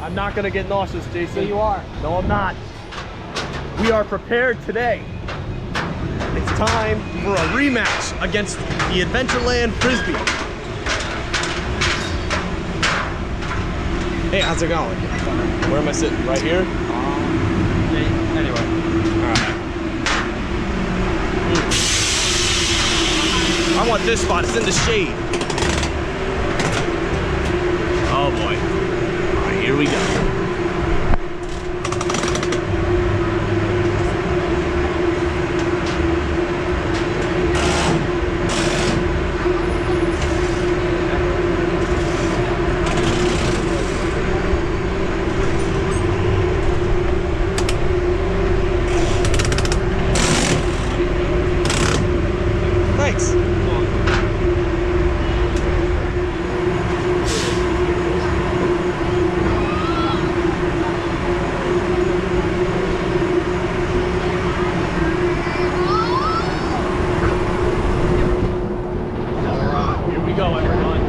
I'm not gonna get nauseous, Jason. Yeah, you are. No, I'm not. We are prepared today. It's time for a rematch against the Adventureland Frisbee. Hey, how's it going? Where am I sitting? Right here? Anyway. Alright. I want this spot. It's in the shade. Oh boy. Alright, here we go. Thanks. Here we go, everyone.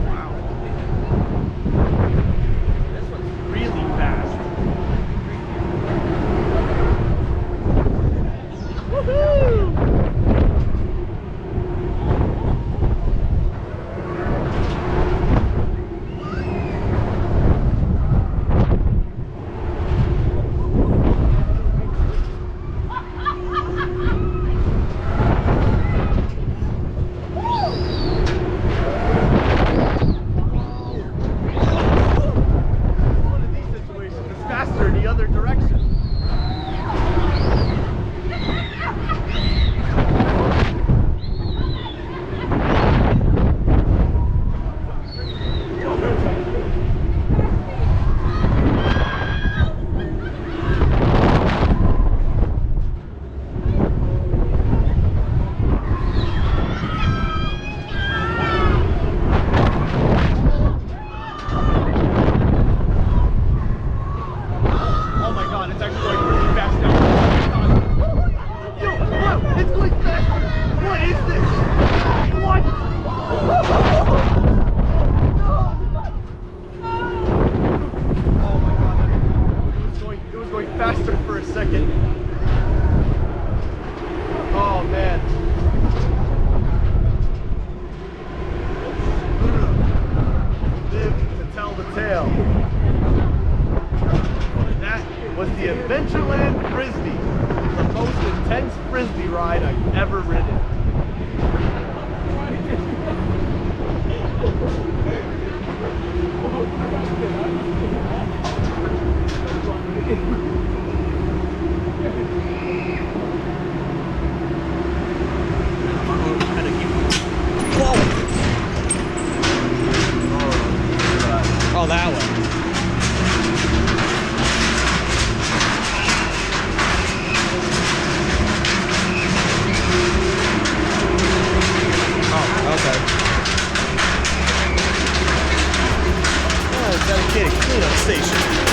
Wow. This one's really fast. Woohoo! One of these situations is faster in the other direction. Oh my god, it's actually going really fast now. Yo, bro, it's going faster. What is this? What? Oh my god, it was going faster for a second. Oh man. Live to tell the tale. That was the Adventureland Frisbee, the most intense Frisbee ride I've ever ridden. Oh, that one. Okay. Oh, dedicated cleanup station.